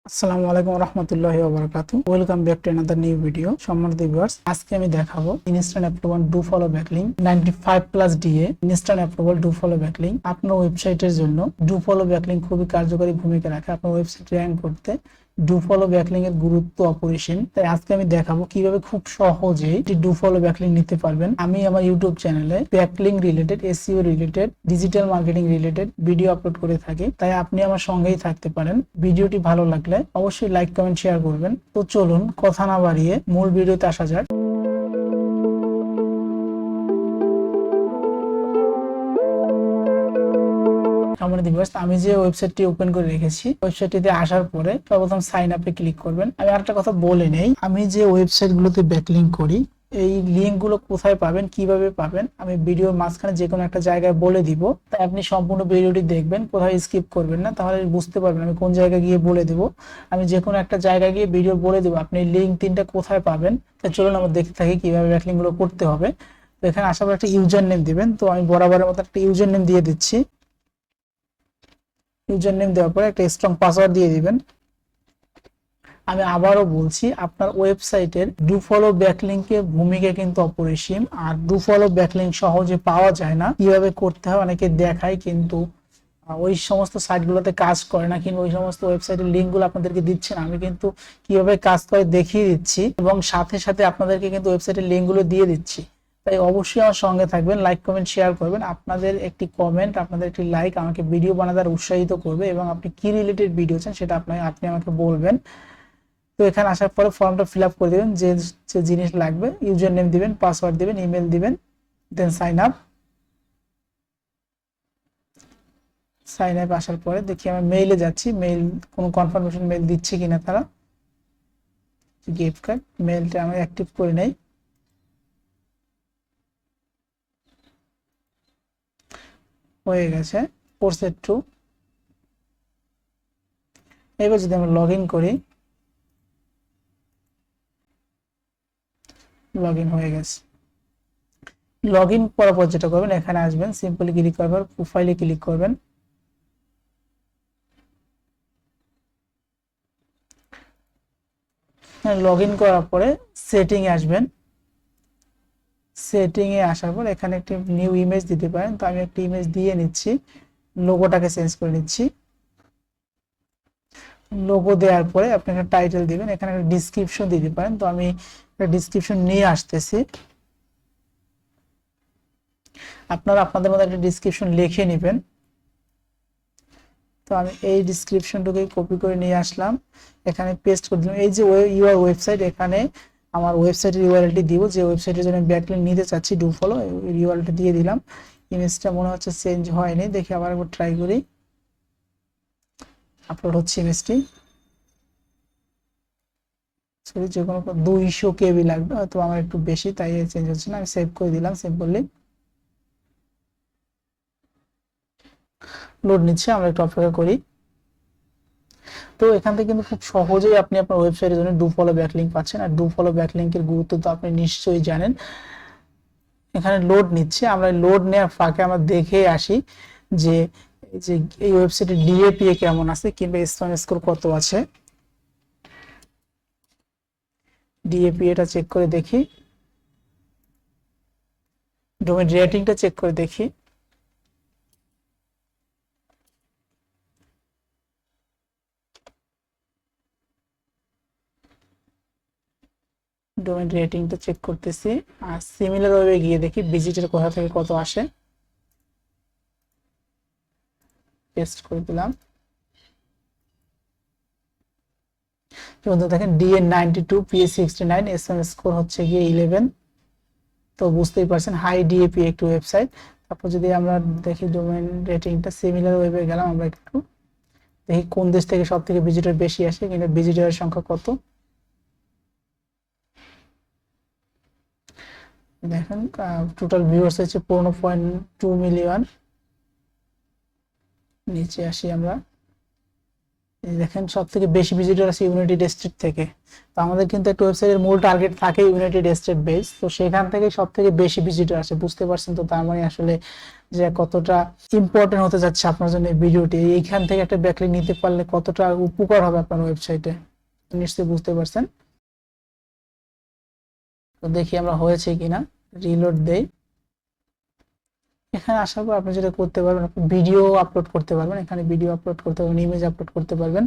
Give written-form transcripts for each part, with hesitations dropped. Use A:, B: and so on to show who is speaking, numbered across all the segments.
A: আসসালামু আলাইকুম রহমতুল্লাহি ওয়া বারাকাতুহু। Welcome back to another new video. সম্মানিত ভিউয়ার্স, আজকে আমি দেখাবো instant approval do follow backlink 95+ DA instant approval do follow backlink. আপনার ওয়েবসাইটের জন্য ডু ফলো ব্যাকলিংক খুবই কার্যকরী ভূমিকা রাখে আপনার ওয়েবসাইট র্যাঙ্ক করতে। ডু ফলো ব্যাকলিংক এর গুরুত্ব অপরিসীম, তাই আজকে আমি দেখাবো কিভাবে খুব সহজেই ডু ফলো ব্যাকলিংক নিতে পারবেন। আমি আমার ইউটিউব চ্যানেলে backlink related, SEO related, digital marketing related video upload করে থাকি, তাই আপনি আমার সঙ্গেই থাকতে পারেন। ভিডিওটি ভালো লাগলে অবশ্যই লাইক, কমেন্ট, শেয়ার করবেন। তো চলুন কথা না বাড়িয়ে মূল ভিডিওতে আসা যাক। আমি যে ওয়েবসাইটটি ওপেন করে রেখেছি, ওয়েবসাইটটিতে আসার পরে সর্বপ্রথম সাইন আপে ক্লিক করবেন। আমি আরেকটা কথা বলে নেই, আমি যে ওয়েবসাইটগুলোতে ব্যাকলিংক করি এই লিঙ্কগুলো কোথায় পাবেন, কিভাবে পাবেন, আমি ভিডিওর মাঝখানে যে কোনো একটা জায়গায় বলে দিব। তাই আপনি সম্পূর্ণ ভিডিওটি দেখবেন, কোথাও স্কিপ করবেন না, তাহলে বুঝতে পারবেন আমি কোন জায়গায় গিয়ে বলে দেব। আমি যে কোনো একটা জায়গায় গিয়ে ভিডিও বলে দেব, আপনি লিঙ্ক 3টা কোথায় পাবেন। তাই চলুন আমরা দেখতে থাকি কিভাবে ব্যাকলিংকগুলো করতে হবে। তো এখানে আসার পর একটা ইউজার নেম দিবেন। তো আমি বরাবরের মতো একটা ইউজার নেম দিয়ে দিচ্ছি। ইউজার নেম দেওয়ার পরে একটা স্ট্রং পাসওয়ার্ড দিয়ে দিবেন। আমি আবারও বলছি, আপনার ওয়েবসাইটের ডু ফলো ব্যাকলিংকের ভূমিকা কিন্তু অপরিসীম। আর ডু ফলো ব্যাকলিংক সহজে পাওয়া যায় না, কিভাবে করতে হয় অনেকে দেখায়, কিন্তু ওই সমস্ত সাইটগুলোতে কাজ করে না, কিংবা ওই সমস্ত ওয়েবসাইটের লিঙ্কগুলো আপনাদেরকে দিচ্ছে না। আমি কিন্তু কিভাবে কাজ করে দেখিয়ে দিচ্ছি এবং সাথে সাথে আপনাদেরকে কিন্তু ওয়েবসাইটের লিঙ্কগুলো দিয়ে দিচ্ছি। তাই অবশ্যই আমার সঙ্গে থাকবেন, লাইক, কমেন্ট, শেয়ার করবেন। আপনাদের একটি কমেন্ট, আপনাদের একটি লাইক আমাকে ভিডিও বানাতে উৎসাহিত করবে, এবং আপনি কি রিলেটেড ভিডিও চান সেটা আপনি আমাকে বলবেন। তো এখানে আসার পরে ফর্মটা ফিল আপ করে দেবেন, যে যে জিনিস লাগবে, ইউজার নেম দিবেন, পাসওয়ার্ড দিবেন, ইমেল দিবেন, দেন সাইন আপ। সাইন আপ আসার পরে দেখি আমি মেইলে যাচ্ছি, মেইল কোনো কনফার্মেশন মেইল দিচ্ছে কিনা তারা। গিফট কার্ড মেইলটা আমি অ্যাক্টিভ করে নেই। হয়ে গেছে, প্রসেস টু। এবার যদি আমরা লগ ইন করি, লগ ইন হয়ে গেছে। লগ ইন করার পর যেটা করবেন, এখানে আসবেন, সিম্পলি ক্লিক করবেন, প্রোফাইলে ক্লিক করবেন। লগ ইন করার পরে সেটিং এ আসবেন। সেটিং এ আসার পর এখানে একটি নিউ ইমেজ দিতে পারেন। তো আমি একটি ইমেজ দিয়ে নিচ্ছি, লোগোটাকে চেঞ্জ করে নিচ্ছি। লোগো দেওয়ার পরে আপনি একটা টাইটেল দিবেন, এখানে একটা ডিসক্রিপশন দিতে পারেন। তো আমি একটা ডিসক্রিপশন নিয়ে আসতেছি। আপনারা আপনাদের মধ্যে একটা ডিসক্রিপশন লিখে নেবেন। তো আমি এই ডিসক্রিপশনটাকে কপি করে নিয়ে আসলাম, এখানে পেস্ট করে দিলাম। এই যে ইউআর ওয়েবসাইট, এখানে আমার ওয়েবসাইটের ইউআরএলটি দিব, যে ওয়েবসাইটের জন্য আমি ব্যাকলিংক নিতে চাচ্ছি ডু ফলো, ইউআরএলটি দিয়ে দিলাম। ইমেজটা মনে হচ্ছে চেঞ্জ হয়নি, দেখি আবার একবার ট্রাই করি। আপলোড হচ্ছে ইমেজটি। সরি, যে কোনো 200 কেবি লাগবে, হয়তো আমার একটু বেশি, তাই চেঞ্জ হচ্ছে না। আমি সেভ করে দিলাম সিম্পলি। লোড নিচ্ছে, আমরা একটু অপেক্ষা করি। তো এখান থেকে কিন্তু খুব সহজেই আপনি আপনার ওয়েবসাইটের জন্য ডু ফলো ব্যাকলিংক পাচ্ছেন। আর ডু ফলো ব্যাকলিংকের গুরুত্ব তো আপনি নিশ্চয়ই জানেন। এখানে লোড নিচ্ছে, আমরা লোড নেওয়ার ফাঁকে আমরা দেখে আসি যে এই ওয়েবসাইটের ডিএপিএ কেমন আছে, কিংবা স্প্যাম স্কোর কত আছে। ডিএপিএটা চেক করে দেখি, ডোমেইন রেটিংটা চেক করে দেখি। ডোমেইন রেটিংটা চেক করতেছি। আর সিমিলার ওয়েবে গিয়ে দেখি ভিজিটের কোথা থেকে কত আসে। পেস্ট করে দিলাম। দেখেন ডিএ 92, পিএ 69, এসএম স্কোর হচ্ছে গিয়ে 11। তো বুঝতেই পারছেন হাই ডিএপি একটু ওয়েবসাইট। তারপর যদি আমরা দেখি ডোমেইন রেটিংটা, সিমিলার ওয়েবে গেলাম, আমরা একটু দেখি কোন দেশ থেকে সব থেকে ভিজিটর বেশি আসে, কিংবা ভিজিটরের সংখ্যা কত। দেখেন টোটাল ভিউয়ার্স হচ্ছে 15.2 মিলিয়ন। নিচে আসি আমরা, দেখেন সবথেকে বেশি ভিজিটর আছে ইউনাইটেড স্টেট থেকে। তো আমাদের কিন্তু একটা ওয়েবসাইটের মূল টার্গেট থাকে ইউনাইটেড স্টেট বেস, তো সেখান থেকে সবথেকে বেশি ভিজিটর আসে, বুঝতে পারছেন তো? তার মানে আসলে যে কতটা ইম্পর্টেন্ট হতে যাচ্ছে আপনার জন্য এই ভিডিওটি। এইখান থেকে একটা ব্যাকলিংক নিতে পারলে কতটা উপকার হবে আপনার ওয়েবসাইটে, নিশ্চয়ই বুঝতে পারছেন। তো দেখি আমরা হয়েছে কিনা, রিলোড দেই। এখানে আসার পর আপনি যেটা করতে পারবেন, আপনি ভিডিও আপলোড করতে পারবেন, এখানে ভিডিও আপলোড করতে পারবেন, ইমেজ আপলোড করতে পারবেন।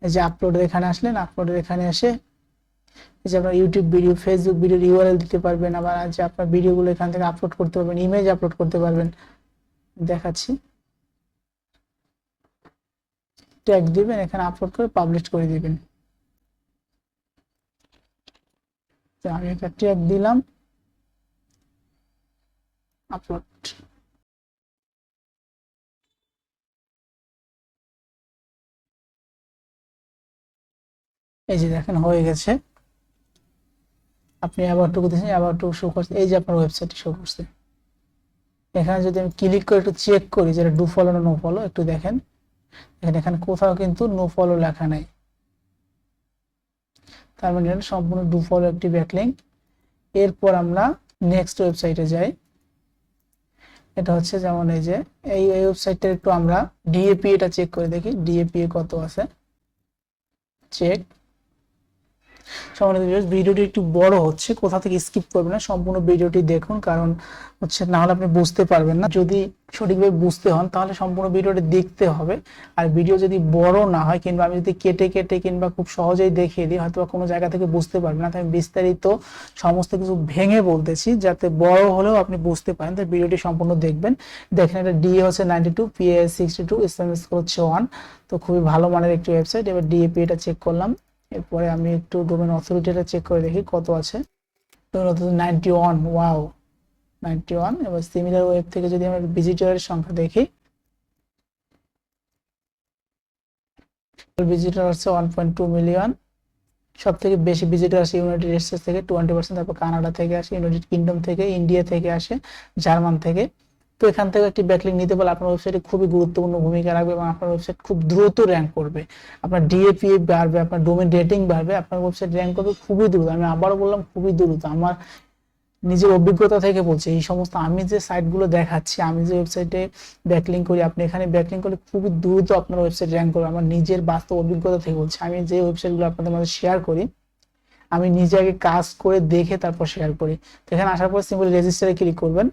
A: এই যে আপলোডের এখানে আসলেন, আপলোডের এখানে এসে এই যে আপনার ইউটিউব ভিডিও, ফেসবুক ভিডিওর ইউআরএল দিতে পারবেন। আবার যে আপনার ভিডিওগুলো এখান থেকে আপলোড করতে পারবেন, ইমেজ আপলোড করতে পারবেন। দেখাচ্ছি, ট্যাগ দিবেন, এখানে আপলোড করে পাবলিশ করে দিবেন। তো আমি একটা ট্যাগ দিলাম, আপলোড। এই যে দেখেন হয়ে গেছে। আপনি আবারটুকু দিয়েছেন, আবারটুকু শো করছে, এই যে আপনার ওয়েবসাইটে শো করছে। এখানে যদি আমি ক্লিক করে একটু চেক করি যেটা ডু ফলো না নো ফলো, একটু দেখেন এখানে কোথাও কিন্তু নো ফলো লেখা নাই। তার মানে এটা সম্পূর্ণ ডু ফলো একটি ব্যাকলিংক। এরপর আমরা নেক্সট ওয়েবসাইটে যাই। এটা হচ্ছে যেমন এই যে এই ওয়েবসাইটটা একটু আমরা ডিএপি এটা চেক করে দেখি, ডিএপি কত আছে, চেক। ভিডিওটি একটু বড় হচ্ছে, কোথা থেকে স্কিপ করবেন না, সম্পূর্ণ ভিডিওটি দেখুন, কারণ হচ্ছে না হলে আপনি বুঝতে পারবেন না। যদি সঠিকভাবে বুঝতে হন তাহলে সম্পূর্ণ ভিডিওটি দেখতে হবে। আর ভিডিও যদি বড় না হয় কিংবা আমি যদি কেটে কেটে কিংবা খুব সহজেই দেখিয়ে দিই, হয়তো কোনো জায়গা থেকে বুঝতে পারবেন না, তাই আমি বিস্তারিত সমস্ত কিছু ভেঙে বলতেছি যাতে বড় হলেও আপনি বুঝতে পারেন। তাই ভিডিওটি সম্পূর্ণ দেখবেন। দেখেন এটা ডিএ হচ্ছে 92, পিএ 62, এসএমএস হচ্ছে 1। তো খুবই ভালো মানের একটি ওয়েবসাইট। এবার ডিএপি এটা চেক করলাম। এরপরে আমি একটু ডোমেন অথরিটিটা চেক করে দেখি কত আছে। Domain authority 91, wow 91। এবার সিমিলার ওয়েব থেকে যদি আমরা ভিজিটরের সংখ্যা দেখি, ভিজিটর হচ্ছে 1.2 মিলিয়ন। সব থেকে বেশি ভিজিটর আসে ইউনাইটেড স্টেটস থেকে 20%, তারপর কানাডা থেকে আসে, ইউনাইটেড কিংডম থেকে, ইন্ডিয়া থেকে আসে, জার্মান থেকে। তো এখান থেকে একটি ব্যাকলিংক নিতে পারলে আপনার ওয়েবসাইটে খুবই গুরুত্বপূর্ণ ভূমিকা রাখবে এবং আপনার ওয়েবসাইট খুব দ্রুত র্যাঙ্ক করবে। আপনার ডিএপি বাড়বে, আপনার ডোমেন রেটিং বাড়বে, আপনার ওয়েবসাইট র্যাঙ্ক করবে খুবই দ্রুত। আমি আবারও বললাম খুবই দ্রুত। আমার নিজের অভিজ্ঞতা থেকে বলছি, এই সমস্ত আমি যে সাইটগুলো দেখাচ্ছি, আমি যে ওয়েবসাইটে ব্যাকলিংক করি, আপনি এখানে ব্যাকলিংক করলে খুবই দ্রুত আপনার ওয়েবসাইট র্যাঙ্ক করবে। আমার নিজের বাস্তব অভিজ্ঞতা থেকে বলছি। আমি যে ওয়েবসাইটগুলো আপনাদের মাঝে শেয়ার করি, আমি নিজে আগে কাজ করে দেখে তারপর শেয়ার করি। তো এখানে আসার পর সিম্পলি রেজিস্টারে ক্লিক করবেন।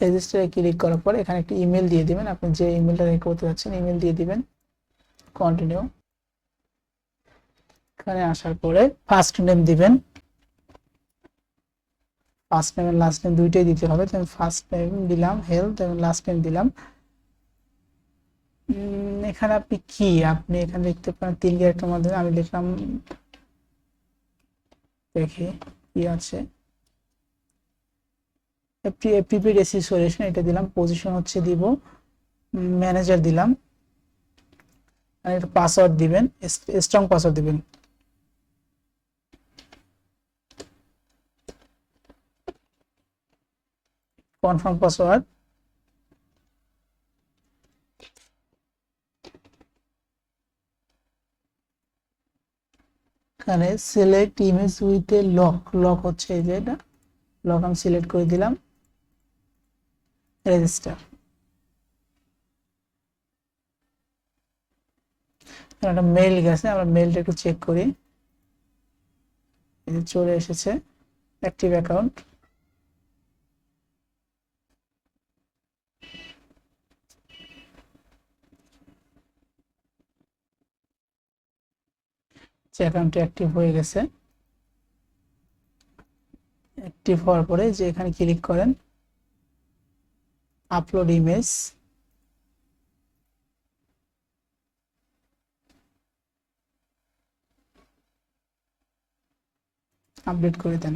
A: রেজিস্টারে ক্লিক করার পর এখানে একটি ইমেল দিয়ে দিবেন, আপনি যে ইমেলটা রেখে করতে যাচ্ছেন ইমেল দিয়ে দিবেন, কন্টিনিউ। এখানে আসার পরে ফার্স্ট নেম দিবেন, ফার্স্ট নেম এর লাস্ট নেম দুইটাই দিতে হবে। তো আমি ফার্স্ট নেম দিলাম হেলথ এবং লাস্ট নেম দিলাম। এখানে আপনি কি আপনি এখানে লিখতে পারেন 3 ক্যারেক্টার মাধ্যমে। আমি লিখলাম, দেখি কি আছে, প্রিপেড সলিউশন এটা দিলাম। পজিশন হচ্ছে দিব ম্যানেজার দিলাম। আর একটা পাসওয়ার্ড দিবেন, স্ট্রং পাসওয়ার্ড দিবেন। Confirm password. এখানে select image with a lock, lock হচ্ছে এই যে এটা লক, আমি সিলেক্ট করে দিলাম, রেজিস্টার। একটা মেইল গেছে, আমরা মেইলটা একটু চেক করি। এই যে চলে এসেছে অ্যাক্টিভ অ্যাকাউন্ট। যে অ্যাকাউন্টটি অ্যাক্টিভ হয়ে গেছে। অ্যাক্টিভ হওয়ার পরে যে এখানে ক্লিক করেন আপলোড ইমেজ, আপডেট করে দেন।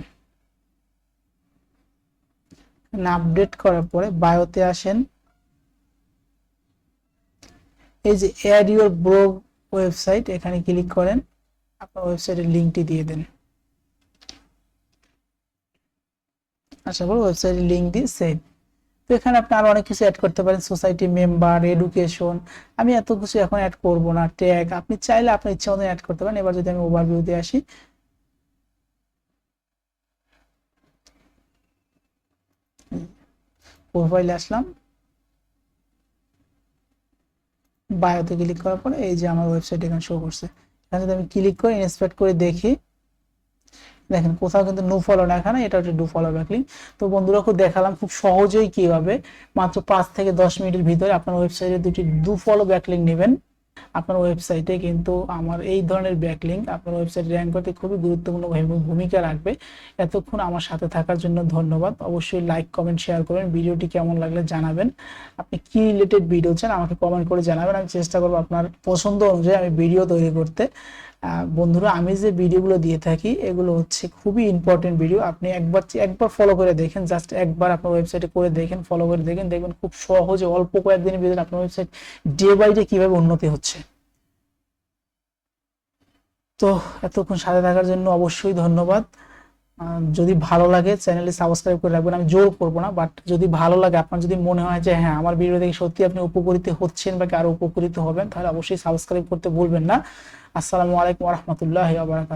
A: আপডেট করার পরে বায়োতে আসেন, এই যে অ্যাড ইউর ব্লগ ওয়েবসাইট এখানে ক্লিক করেন, আপনার ওয়েবসাইটের লিঙ্কটি দিয়ে দেন। আশা করি ওয়েবসাইটের লিঙ্ক দিয়ে সেভ। তো এখানে আপনি আরো অনেক কিছু অ্যাড করতে পারেন, সোসাইটি মেম্বার, এডুকেশন। আমি এত কিছু এখন অ্যাড করব না। ট্যাগ আপনি চাইলে আপনার ইচ্ছা মতো অ্যাড করতে পারেন। এবার যদি আমি ওভারভিউতে আসি, প্রোফাইলে আসলাম, বায়োতে ক্লিক করার পরে এই যে আমার ওয়েবসাইট এখানে শো করছে। এখানে যদি আমি ক্লিক করে ইন্সপেক্ট করে দেখি, দেখেন কোথাও কিন্তু নো ফলো না, এখানে এটা হচ্ছে ডু ফলো ব্যাকলিংক। তো বন্ধুরা খুব দেখালাম খুব সহজেই কিভাবে মাত্র 5 থেকে 10 মিনিটের ভিতরে আপনার ওয়েবসাইটে দুটি ডু ফলো ব্যাকলিংক নেবেন। আপনার ওয়েবসাইটে কিন্তু আমার এই ধরনের ব্যাকলিংক আপনার ওয়েবসাইট র্যাঙ্ক করতে খুবই গুরুত্বপূর্ণ ভূমিকা রাখবে। এতক্ষণ আমার সাথে থাকার জন্য ধন্যবাদ। অবশ্যই লাইক কমেন্ট শেয়ার করবেন। ভিডিওটি কেমন লাগলে জানাবেন। আপনি কি রিলেটেড ভিডিও চান আমাকে কমেন্ট করে জানাবেন। আমি চেষ্টা করবো আপনার পছন্দ অনুযায়ী আমি ভিডিও তৈরি করতে। বন্ধুরা আমি যে ভিডিওগুলো দিয়ে থাকি এগুলো হচ্ছে খুবই ইম্পর্টেন্ট ভিডিও। আপনি একবার ফলো করে দেখেন, জাস্ট একবার আপনার ওয়েবসাইটে করে দেখেন, ফলো করে দেখেন, দেখবেন খুব সহজে অল্প কয়েকদিনের ভিতরে আপনার ওয়েবসাইট ডে বাই ডে কিভাবে উন্নতি হচ্ছে। তো এতক্ষণ সাথে থাকার জন্য অবশ্যই ধন্যবাদ। যদি ভালো লাগে চ্যানেলটি সাবস্ক্রাইব করে রাখবেন। আমি জোর করবো না, বাট যদি ভালো লাগে, আপনার যদি মনে হয় যে হ্যাঁ আমার ভিডিও দেখে সত্যি আপনি উপকৃত হচ্ছেন বা আরো উপকৃত হবেন, তাহলে অবশ্যই সাবস্ক্রাইব করতে ভুলবেন না। আসসালামু আলাইকুম ওয়া রাহমাতুল্লাহি ওয়া বারাকাতুহু।